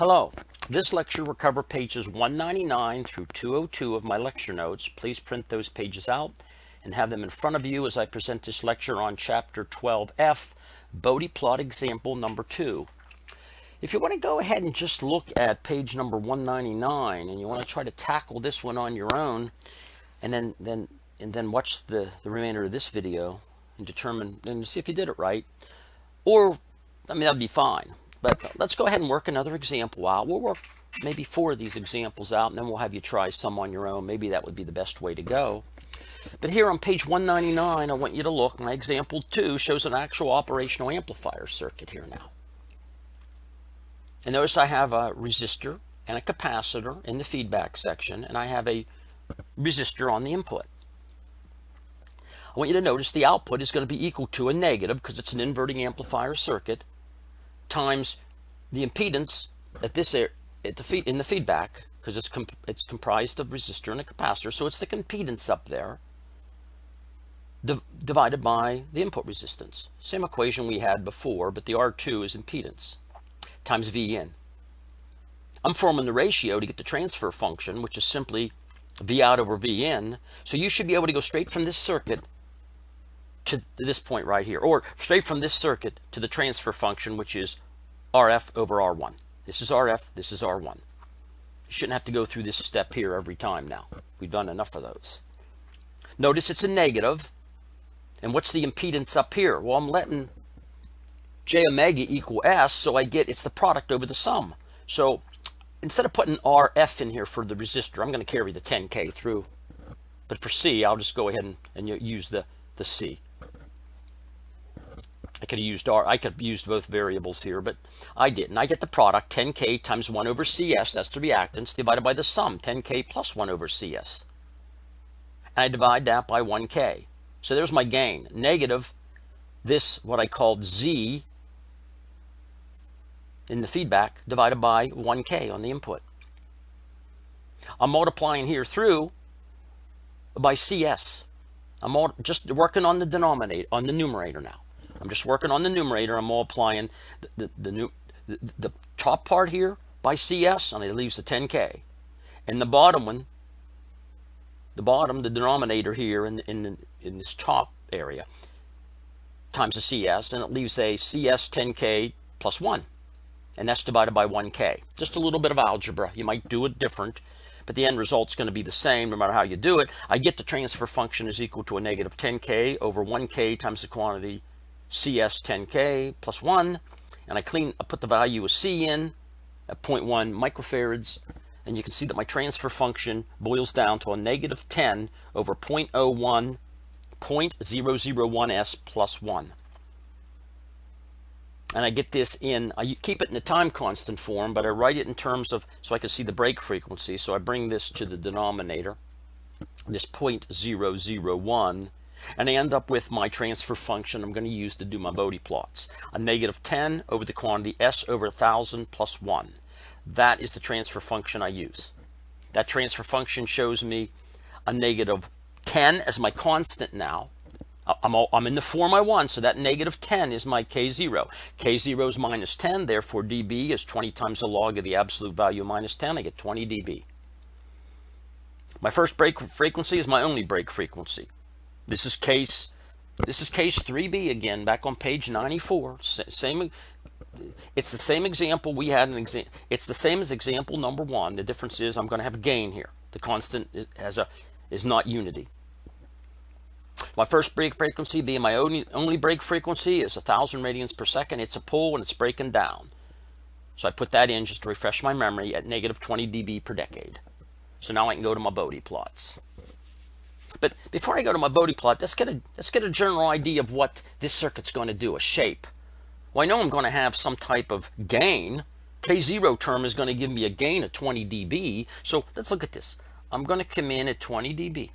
Hello. This lecture will cover pages 199 through 202 of my lecture notes. Please print those pages out and have them in front of you as I present this lecture on Chapter 12F, Bode Plot Example number 2. If you want to go ahead and just look at page number 199 and you want to try to tackle this one on your own and then watch the remainder of this video and determine and see if you did it right, or, that'd be fine. But let's go ahead and work another example out. We'll work maybe 4 of these examples out, and then we'll have you try some on your own. Maybe that would be the best way to go. But here on page 199, I want you to look. My example 2 shows an actual operational amplifier circuit here now. And notice I have a resistor and a capacitor in the feedback section, and I have a resistor on the input. I want you to notice the output is going to be equal to a negative, because it's an inverting amplifier circuit, times the impedance at this in the feedback, because it's comprised of resistor and a capacitor, so it's the impedance up there divided by the input resistance. Same equation we had before, but the R2 is impedance times V in. I'm forming the ratio to get the transfer function, which is simply V out over V in. So you should be able to go straight from this circuit to this point right here, or straight from this circuit to the transfer function, which is RF over R1. This is RF, this is R1. You shouldn't have to go through this step here every time now. We've done enough of those. Notice it's a negative. And what's the impedance up here? Well, I'm letting J omega equal S, so I get it's the product over the sum. So instead of putting RF in here for the resistor, I'm going to carry the 10K through. But for C, I'll just go ahead and use the C. I could have used both variables here, but I didn't. I get the product, 10K times 1 over CS, that's the reactance, divided by the sum, 10K plus 1 over CS. And I divide that by 1K. So there's my gain. Negative this, what I called Z in the feedback, divided by 1K on the input. I'm multiplying here through by CS. I'm just working on the denominator, on the numerator now. I'm just working on the numerator. I'm multiplying the top part here by CS, and it leaves the 10K. And the bottom one, the denominator here in this top area, times the CS, and it leaves a CS 10K plus 1. And that's divided by 1K. Just a little bit of algebra. You might do it different, but the end result's going to be the same no matter how you do it. I get the transfer function is equal to a negative 10K over 1K times the quantity CS 10K plus 1, and I put the value of C in at 0.1 microfarads, and you can see that my transfer function boils down to a negative 10 over 0.001S plus 1. And I get this in, I keep it in the time constant form, but I write it in terms of, so I can see the break frequency. So I bring this to the denominator, this 0.001, and I end up with my transfer function I'm going to use to do my Bode plots. A negative 10 over the quantity S over 1,000 plus 1. That is the transfer function I use. That transfer function shows me a negative 10 as my constant now. I'm in the form I want, so that negative 10 is my K0. K0 is minus 10, therefore dB is 20 times the log of the absolute value of minus 10. I get 20 dB. My first break frequency is my only break frequency. This is case 3B again, back on page 94. It's the same example we had. It's the same as example number 1. The difference is I'm going to have a gain here. The constant is not unity. My first break frequency, being my only break frequency, is 1,000 radians per second. It's a pull and it's breaking down. So I put that in just to refresh my memory at negative 20 dB per decade. So now I can go to my Bode plots. But before I go to my Bode plot, let's get a general idea of what this circuit's going to do, a shape. Well, I know I'm going to have some type of gain. K0 term is going to give me a gain of 20 dB. So let's look at this. I'm going to come in at 20 dB.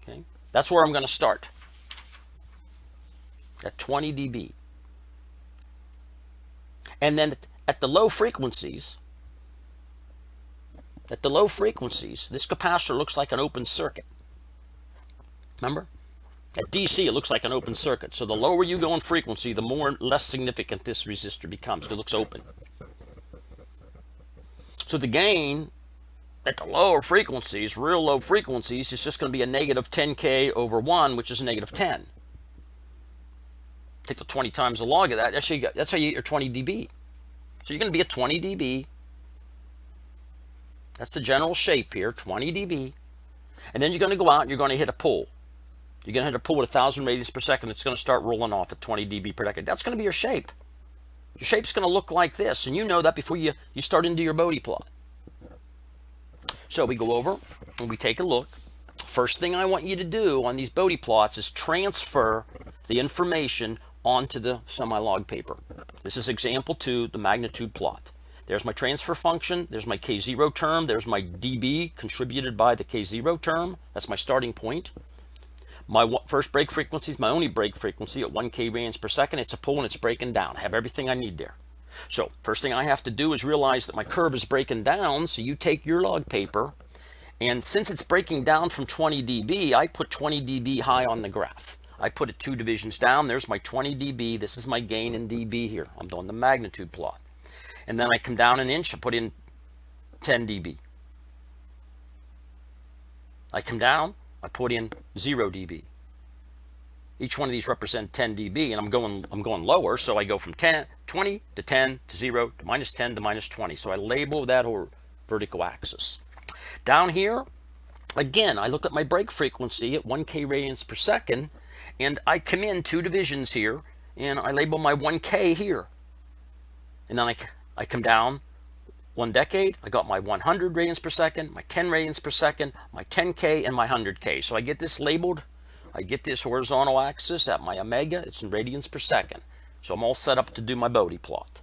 Okay, that's where I'm going to start, at 20 dB. And then at the low frequencies, this capacitor looks like an open circuit. Remember? At DC, it looks like an open circuit. So the lower you go in frequency, the less significant this resistor becomes. It looks open. So the gain at the lower frequencies, real low frequencies, is just going to be a negative 10K over 1, which is a negative 10. Take the 20 times the log of that. That's how you get your 20 dB. So you're going to be at 20 dB. That's the general shape here, 20 dB. And then you're going to go out and you're going to hit a pull. You're going to hit a pull with 1,000 radians per second. It's going to start rolling off at 20 dB per decade. That's going to be your shape. Your shape's going to look like this. And you know that before you start into your Bode plot. So we go over and we take a look. First thing I want you to do on these Bode plots is transfer the information onto the semi-log paper. This is example 2, the magnitude plot. There's my transfer function. There's my K0 term. There's my dB contributed by the K0 term. That's my starting point. My first break frequency is my only break frequency at 1K radians per second. It's a pull and it's breaking down. I have everything I need there. So first thing I have to do is realize that my curve is breaking down. So you take your log paper, and since it's breaking down from 20 dB, I put 20 dB high on the graph. I put it 2 divisions down. There's my 20 dB. This is my gain in dB here. I'm doing the magnitude plot. And then I come down an inch. I put in 10 dB. I come down. I put in 0 dB. Each one of these represent 10 dB, and I'm going lower, so I go from 20 to 10 to 0 to minus 10 to minus 20. So I label that whole vertical axis. Down here, again, I look at my break frequency at 1K radians per second, and I come in 2 divisions here, and I label my 1K here. And then I come down 1 decade. I got my 100 radians per second, my 10 radians per second, my 10K, and my 100K. So I get this labeled. I get this horizontal axis at my omega. It's in radians per second. So I'm all set up to do my Bode plot.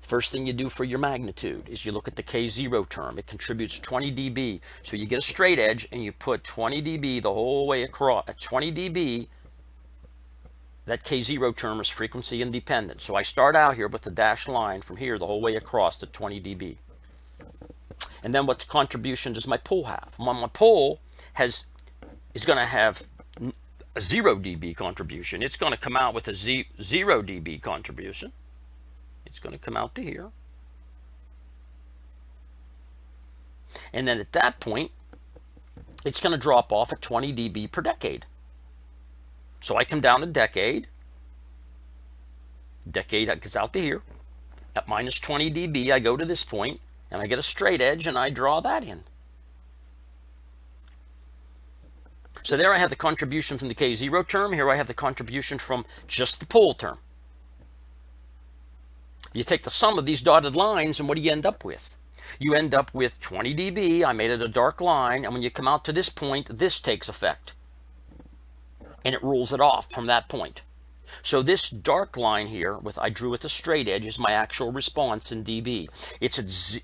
First thing you do for your magnitude is you look at the K0 term. It contributes 20 dB. So you get a straight edge and you put 20 dB the whole way across. At 20 dB, that K0 term is frequency independent. So I start out here with the dashed line from here the whole way across to 20 dB. And then what contribution does my pull have? My pull is going to have a 0 dB contribution. It's going to come out with a 0 dB contribution. It's going to come out to here. And then at that point, it's going to drop off at 20 dB per decade. So I come down a decade. Decade gets out to here. At minus 20 dB, I go to this point, and I get a straight edge, and I draw that in. So there I have the contribution from the K0 term. Here I have the contribution from just the pull term. You take the sum of these dotted lines, and what do you end up with? You end up with 20 dB. I made it a dark line, and when you come out to this point, this takes effect. And it rules it off from that point. So this dark line here, I drew with a straight edge, is my actual response in dB. Its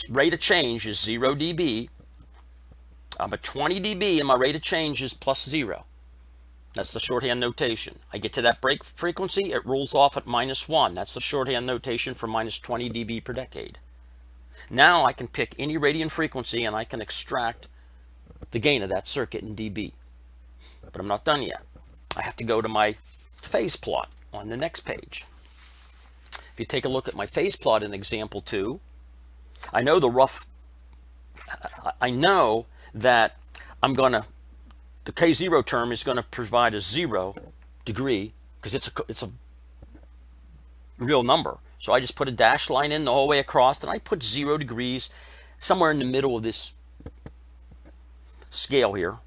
rate of change is 0 dB. I'm at 20 dB, and my rate of change is plus 0. That's the shorthand notation. I get to that break frequency, it rolls off at minus 1. That's the shorthand notation for minus 20 dB per decade. Now I can pick any radian frequency, and I can extract the gain of that circuit in dB. But I'm not done yet. I have to go to my phase plot on the next page. If you take a look at my phase plot in example 2, I know that the K0 term is going to provide a 0 degree because it's a real number. So I just put a dashed line in the whole way across, and I put 0 degrees somewhere in the middle of this scale here.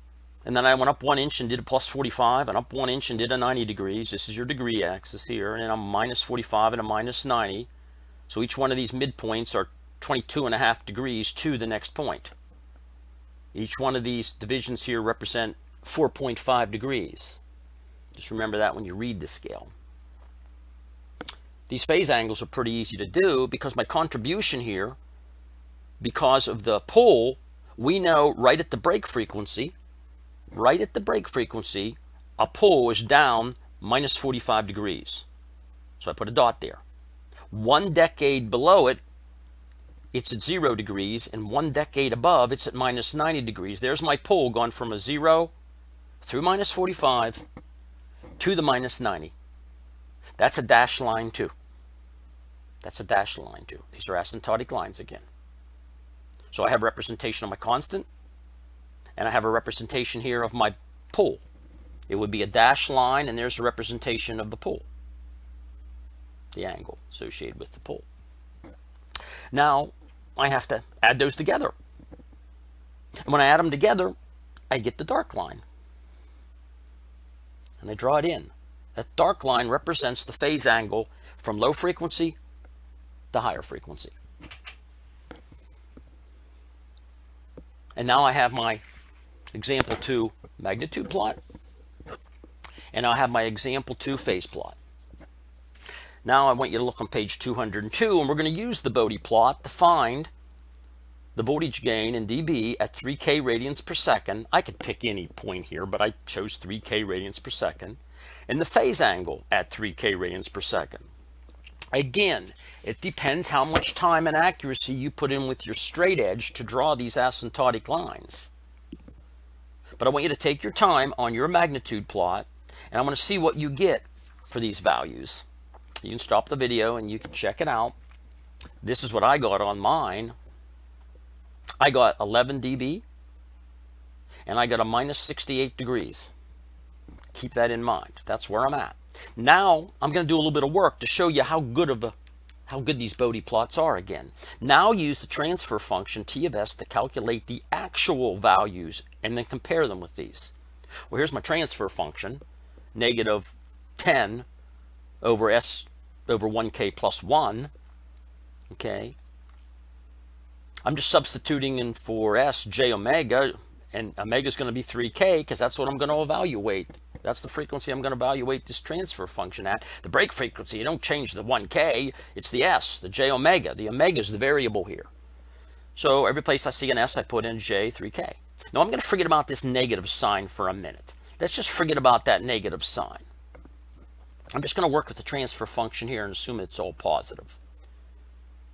And then I went up 1 inch and did a plus 45, and up 1 inch and did a 90 degrees. This is your degree axis here, and I'm minus 45 and a minus 90. So each one of these midpoints are 22.5 degrees to the next point. Each one of these divisions here represent 4.5 degrees. Just remember that when you read the scale. These phase angles are pretty easy to do because my contribution here, because of the pull, we know right at the break frequency, a pull is down minus 45 degrees. So I put a dot there. 1 decade below it, it's at 0 degrees, and 1 decade above, it's at minus 90 degrees. There's my pull gone from a 0 through minus 45 to the minus 90. That's a dashed line too. That's a dashed line too. These are asymptotic lines again. So I have representation of my constant, and I have a representation here of my pole. It would be a dashed line, and there's a representation of the pole, the angle associated with the pole. Now I have to add those together. And when I add them together, I get the dark line. And I draw it in. That dark line represents the phase angle from low frequency to higher frequency. And now I have my example 2 magnitude plot, and I have my example 2 phase plot. Now I want you to look on page 202, and we're going to use the Bode plot to find the voltage gain in dB at 3K radians per second. I could pick any point here, but I chose 3K radians per second. And the phase angle at 3K radians per second. Again, it depends how much time and accuracy you put in with your straight edge to draw these asymptotic lines. But I want you to take your time on your magnitude plot, and I want to see what you get for these values. You can stop the video and you can check it out. This is what I got on mine. I got 11 dB, and I got a minus 68 degrees. Keep that in mind. That's where I'm at. Now I'm going to do a little bit of work to show you how good these Bode plots are again. Now use the transfer function T of S to calculate the actual values and then compare them with these. Well, here's my transfer function, negative 10 over S over 1K plus 1. Okay. I'm just substituting in for S, J omega, and omega is going to be 3K because that's what I'm going to evaluate. That's the frequency I'm going to evaluate this transfer function at. The break frequency, you don't change the 1K, it's the S, the J omega. The omega is the variable here. So every place I see an S, I put in J, 3K. Now I'm going to forget about this negative sign for a minute. Let's just forget about that negative sign. I'm just going to work with the transfer function here and assume it's all positive.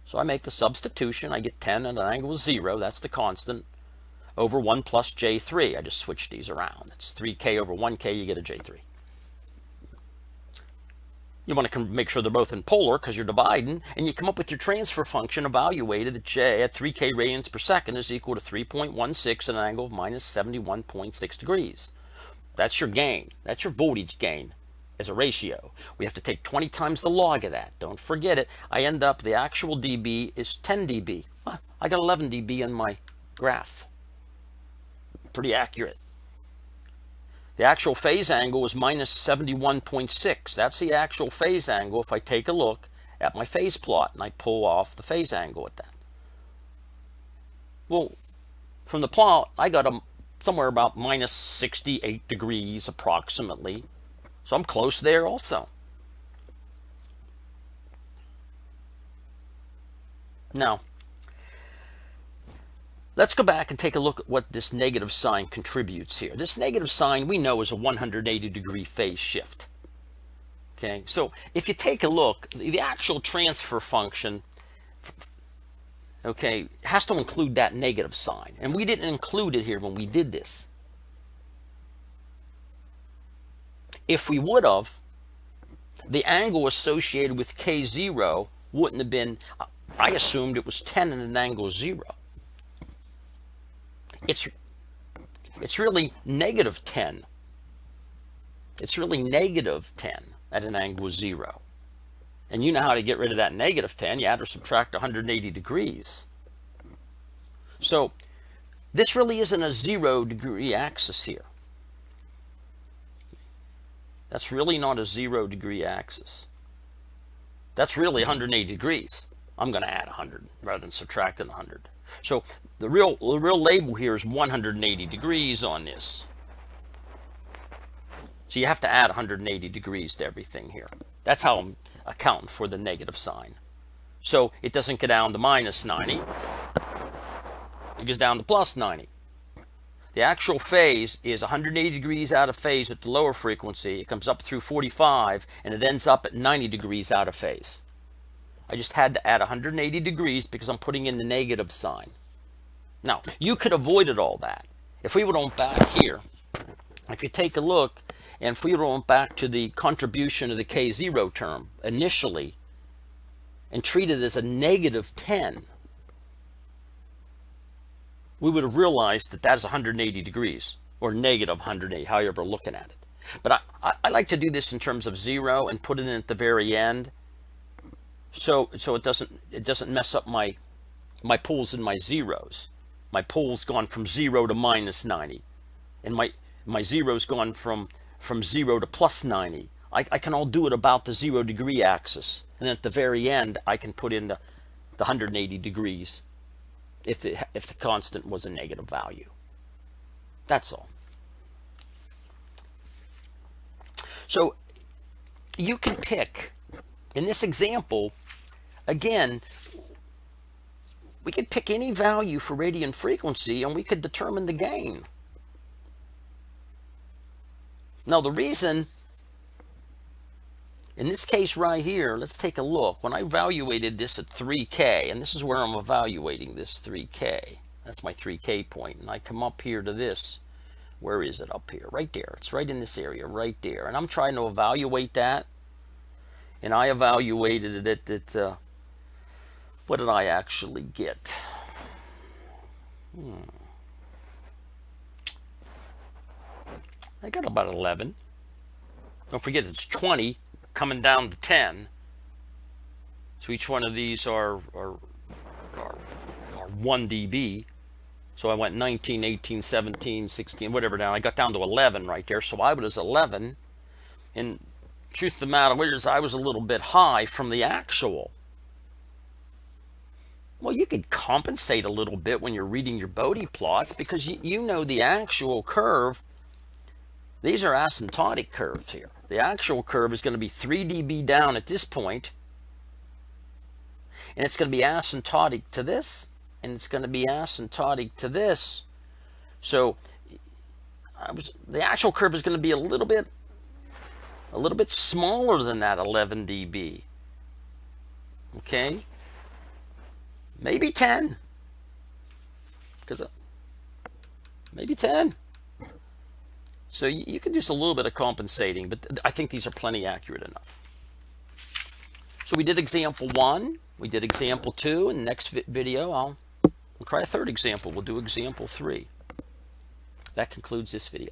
So I make the substitution. I get 10 at an angle of 0. That's the constant. Over 1 plus J3. I just switch these around. It's 3K over 1K. You get a J3. You want to make sure they're both in polar because you're dividing. And you come up with your transfer function evaluated at J at 3K radians per second is equal to 3.16 at an angle of minus 71.6 degrees. That's your gain. That's your voltage gain. As a ratio. We have to take 20 times the log of that. Don't forget it. I end up, the actual dB is 10 dB. I got 11 dB in my graph. Pretty accurate. The actual phase angle is minus 71.6. That's the actual phase angle if I take a look at my phase plot and I pull off the phase angle at that. Well, from the plot, I got somewhere about minus 68 degrees approximately. So I'm close there also. Now, let's go back and take a look at what this negative sign contributes here. This negative sign we know is a 180 degree phase shift. Okay, so if you take a look, the actual transfer function, okay, has to include that negative sign. And we didn't include it here when we did this. If we would have, the angle associated with K0 wouldn't have been, I assumed it was 10 at an angle 0. It's really negative 10. It's really negative 10 at an angle 0. And you know how to get rid of that negative 10. You add or subtract 180 degrees. So this really isn't a 0 degree axis here. That's really not a 0 degree axis. That's really 180 degrees. I'm going to add 100 rather than subtracting 100. So the real label here is 180 degrees on this. So you have to add 180 degrees to everything here. That's how I'm accounting for the negative sign. So it doesn't get down to minus 90. It goes down to plus 90. The actual phase is 180 degrees out of phase at the lower frequency. It comes up through 45, and it ends up at 90 degrees out of phase. I just had to add 180 degrees because I'm putting in the negative sign. Now, you could have avoided all that. If we went on back here, if you take a look, and if we went back to the contribution of the K0 term initially and treat it as a negative 10, we would have realized that that is 180 degrees, or negative 180, however you're looking at it. But I like to do this in terms of 0 and put it in at the very end, so it doesn't mess up my poles and my zeros. My pole's gone from 0 to minus 90, and my zero's gone from 0 to plus 90. I can all do it about the 0 degree axis, and at the very end I can put in the 180 degrees if the constant was a negative value. That's all. So you can pick, in this example, again, we could pick any value for radian frequency and we could determine the gain. Now the reason, in this case right here, let's take a look. When I evaluated this at 3K, and this is where I'm evaluating this 3K. That's my 3K point. And I come up here to this. Where is it up here? Right there. It's right in this area, right there. And I'm trying to evaluate that. And I evaluated it at, what did I actually get? I got about 11. Don't forget it's 20 coming down to 10. So each one of these are 1 dB. So I went 19, 18, 17, 16, whatever down. I got down to 11 right there. So I was 11. And truth of the matter is I was a little bit high from the actual. Well, you could compensate a little bit when you're reading your Bode plots because you know the actual curve. These are asymptotic curves here. The actual curve is going to be 3 dB down at this point, and it's going to be asymptotic to this, and it's going to be asymptotic to this. So the actual curve is going to be a little bit smaller than that 11 dB. Okay, maybe 10, because maybe 10. So you can do just a little bit of compensating, but I think these are plenty accurate enough. So we did example 1, we did example 2, and the next video we'll try a third example. We'll do example 3. That concludes this video.